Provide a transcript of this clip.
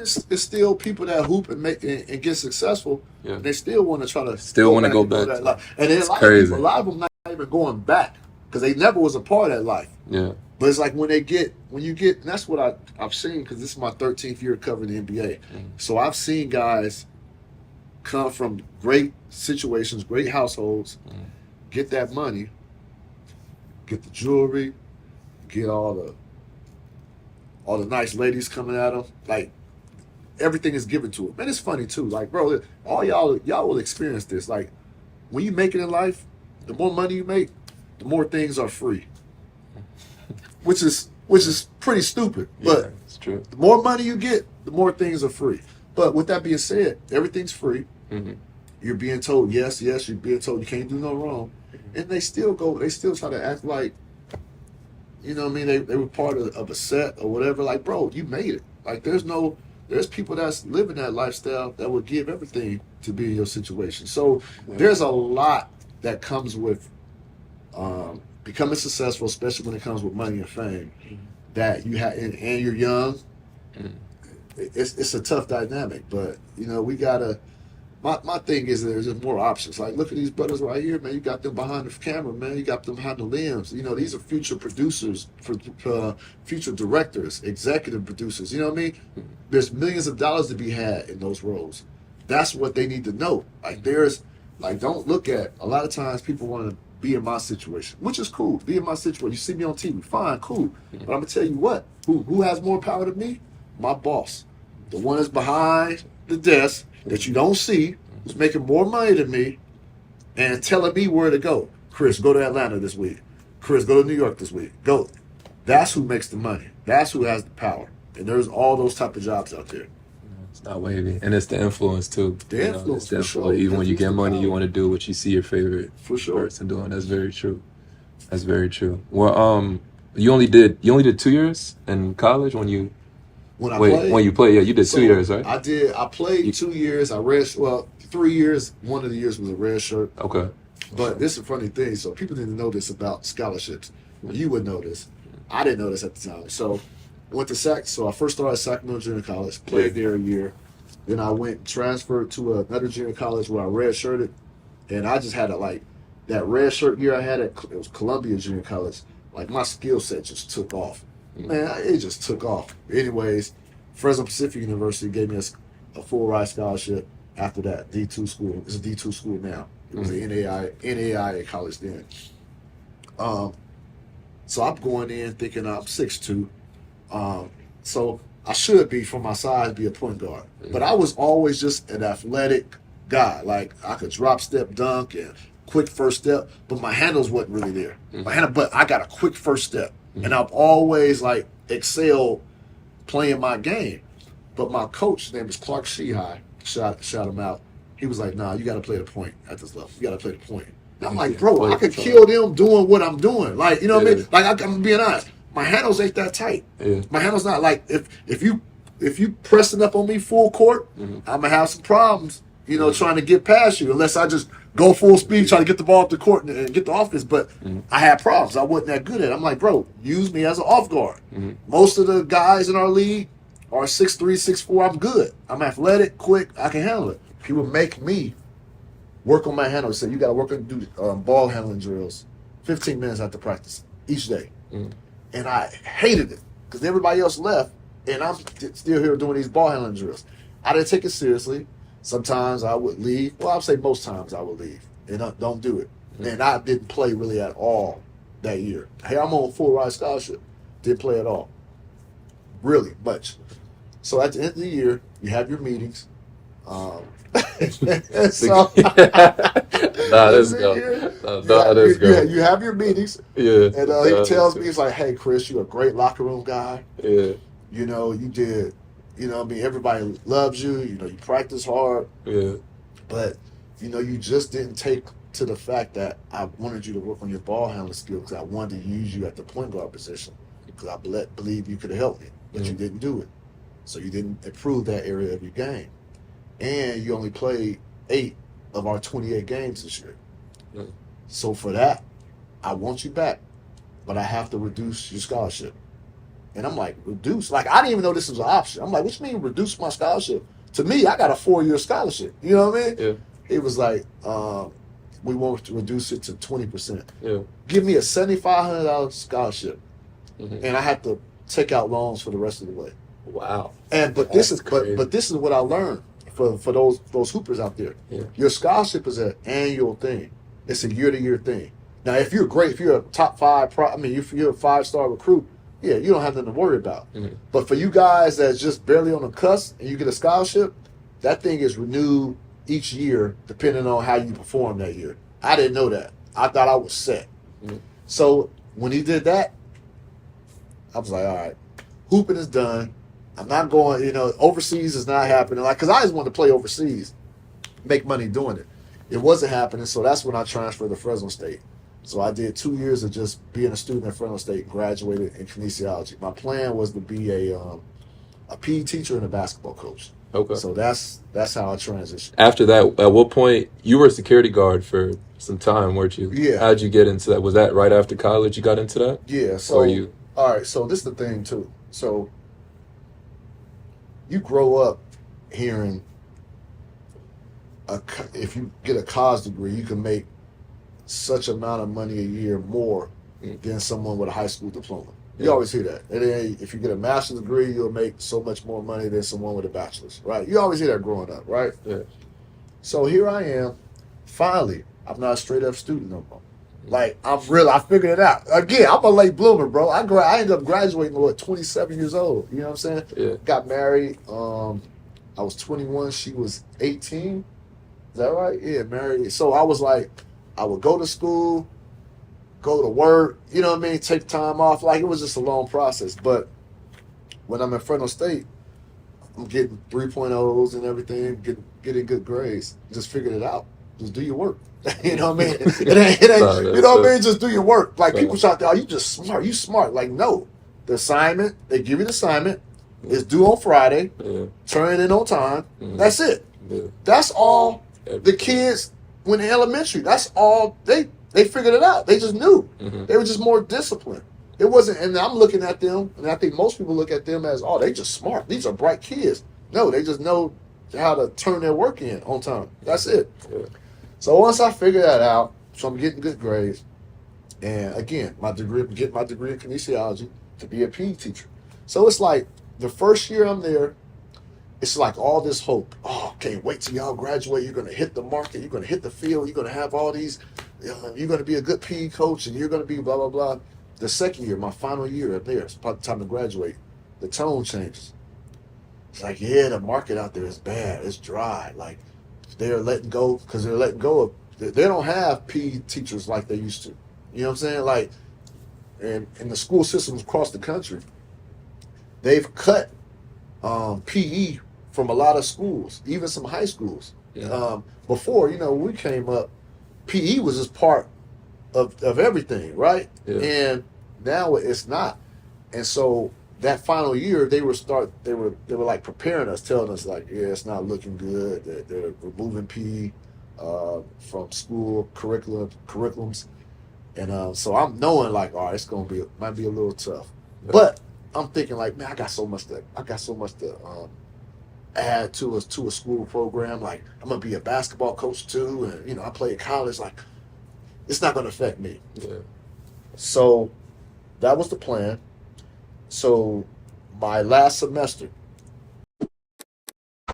it's still people that hoop and make and get successful. Yeah. And they still want to try to Still want to go and go back that to it. life. And then It's crazy. a lot of them not even going back because they never was a part of that life. Yeah. But it's like when you get, and that's what I've seen because this is my 13th year covering the NBA. So I've seen guys come from great situations, great households, get that money, get the jewelry, get all the nice ladies coming at them. Like everything is given to them. Man, it's funny too. Like, bro, all y'all will experience this. Like when you make it in life, the more money you make, the more things are free. Which is pretty stupid. Yeah, But it's true. the more money you get, the more things are free. But with that being said, everything's free. Mm-hmm. You're being told yes, yes. You're being told you can't do no wrong, and they still go. They still try to act like, you know what I mean? They were part of a set or whatever. Like, bro, you made it. Like, there's people that's living that lifestyle that would give everything to be in your situation. So there's a lot that comes with becoming successful, especially when it comes with money and fame. That you have, and you're young. It's a tough dynamic, but you know we gotta. My thing is there's just more options. Like look at these brothers right here, man. You got them behind the camera, man. You got them behind the limbs. You know these are future producers, for future directors, executive producers. You know what I mean? There's millions of dollars to be had in those roles. That's what they need to know. Like don't look at. A lot of times people want to be in my situation, which is cool. Be in my situation. You see me on TV, fine, cool. But I'm gonna tell you what. Who has more power than me? My boss, the one that's behind the desk that you don't see, who's making more money than me, and telling me where to go. Chris, go to Atlanta this week. Chris, go to New York this week. Go. That's who makes the money. That's who has the power. And there's all those type of jobs out there. It's not wavy, and it's the influence too. The influence, it's the for influence. sure. Even when you Influence get the money, power. you want to do what you see your favorite For sure. person doing. That's very true. That's very true. Well, you only did 2 years in college when you When I played, when you played. Yeah, you did so 2 years, right? I did. I played You, 2 years. 3 years. One of the years was a red shirt. okay. But this is a funny thing. So people didn't know this about scholarships. You would know this. I didn't know this at the time. So went to So I first started at Sacramento Junior College. Played there a year. Then I went transferred to another junior college where I redshirted, and I just had that red shirt year I had it was Columbia Junior College. Like my skill set just took off. Man, it just took off. Anyways, Fresno Pacific University gave me a full ride scholarship after that D2 school. It's a D2 school now. It was an NAIA college then. Um, so I'm going in thinking I'm 6'2". So I should be, from my size, be a point guard. But I was always just an athletic guy. Like I could drop step dunk and quick first step, but my handles wasn't really there. But I got a quick first step. And I've always excelled playing my game. But my coach, his name is Clark Sheehy, shout him out. He was like, "Nah, you got to play the point at this level. You got to play the point." And I'm like, "Bro, I could kill them doing what I'm doing." Like, you know what I mean? Like, I'm being honest. My handles ain't that tight. Yeah. My handles not like if you pressing up on me full court, I'm gonna have some problems. You know, trying to get past you unless I just go full speed trying to get the ball up the court and get the offense. But I had problems. I wasn't that good at it. I'm like, bro, use me as an off guard. Most of the guys in our league are 6'3", 6'4". I'm good. I'm athletic, quick. I can handle it. He would make me work on my handles. Say, you got to work on do ball handling drills, 15 minutes after practice each day. And I hated it because everybody else left, and I'm still here doing these ball handling drills. I didn't take it seriously. Sometimes I would leave. Well, I'd say most times I would leave and don't do it. And I didn't play really at all that year. Hey, I'm on full ride scholarship. Didn't play at all. Really much. So at the end of the year, you have your meetings. So, Let's go. You have your meetings. Yeah. And he tells me, he's like, "Hey, Chris, you're a great locker room guy. Yeah. You know, you did, you know what I mean, everybody loves you. You know, you practice hard. Yeah. But, you know, you just didn't take to the fact that I wanted you to work on your ball handling skills because I wanted to use you at the point guard position because I believe you could have helped me. But you didn't do it. So you didn't improve that area of your game. And you only played 8 of our 28 games this year. So for that, I want you back, but I have to reduce your scholarship. And I'm like, reduce? Like, I didn't even know this was an option. I'm like, what you mean reduce my scholarship? To me, I got a 4-year scholarship. You know what I mean? Yeah. He was like, we want to reduce it to 20%. Yeah. Give me a $7,500 scholarship, Mm-hmm. and I have to take out loans for the rest of the way. Wow. And but That's this is crazy. but this is what I learned for those hoopers out there. Yeah. Your scholarship is an annual thing. It's a year-to-year thing. Now, if you're great, if you're a top 5, if you're a 5-star recruit, yeah, you don't have nothing to worry about. Mm-hmm. But for you guys that's just barely on the cusp and you get a scholarship, that thing is renewed each year depending on how you perform that year. I didn't know that. I thought I was set. Mm-hmm. So when he did that, I was like, all right, hooping is done. I'm not going, overseas is not happening. Like, because I just wanted to play overseas, make money doing it. It wasn't happening, so that's when I transferred to Fresno State. So I did 2 years of just being a student at Fresno State, graduated in kinesiology. My plan was to be a PE teacher and a basketball coach. Okay. So that's how I transitioned. After that, at what point you were a security guard for some time, weren't you? Yeah. How'd you get into that? Was that right after college you got into that? Yeah. So Or you? all right. So this is the thing too. So you grow up hearing if you get a college degree, you can make such amount of money a year more than someone with a high school diploma. You Yeah. always hear that. And then if you get a master's degree, you'll make so much more money than someone with a bachelor's, right? You always hear that growing up, right? Yeah. So here I am. Finally, I'm not a straight up student no more. Like, I figured it out. Again, I'm a late bloomer, bro. I ended up graduating at 27 years old. You know what I'm saying? Yeah. Got married. I was 21. She was 18. Is that right? Yeah, married. So I was like, I would go to school, go to work, you know what I mean? Take time off. Like, it was just a long process. But when I'm in Fresno State, I'm getting 3.0s and everything, getting good grades. Just figured it out. Just do your work. You know what I mean? It ain't you know what I mean? Just do your work. Like, people shout there, oh, you just smart. You smart. Like, no. The assignment, they give you the assignment. It's due on Friday. Yeah. Turn it in on time. Mhm. That's it. Yeah. That's all the kids when in elementary. That's all they figured it out. They just knew. Mhm. They were just more disciplined. It wasn't, and I'm looking at them, and I think most people look at them as, oh, they just smart. These are bright kids. No, they just know how to turn their work in on time. That's it. Yeah. So once I figured that out, so I'm getting good grades, and again, getting my degree in kinesiology to be a PE teacher. So it's like the first year I'm there, it's like all this hope. Oh, can't wait till y'all graduate. You're going to hit the market. You're going to hit the field. You're going to have all these. You're going to be a good PE coach, and you're going to be blah, blah, blah. The second year, my final year up there, it's probably time to graduate. The tone changes. It's like, yeah, the market out there is bad. It's dry. Like, they're letting go because they're letting go of. They don't have PE teachers like they used to. You know what I'm saying? Like, and in the school systems across the country, they've cut PE from a lot of schools, even some high schools. Yeah. Before, when we came up, PE was just part of everything, right? Yeah. And now it's not. And so that final year, they were like preparing us, telling us like, yeah, it's not looking good. They're removing PE from school curriculums, and so I'm knowing like, all right, it's might be a little tough, Yeah. but I'm thinking like, man, I got so much to add to a school program. Like, I'm gonna be a basketball coach too, and I play at college. Like, it's not gonna affect me. Yeah. So that was the plan. So my last semester,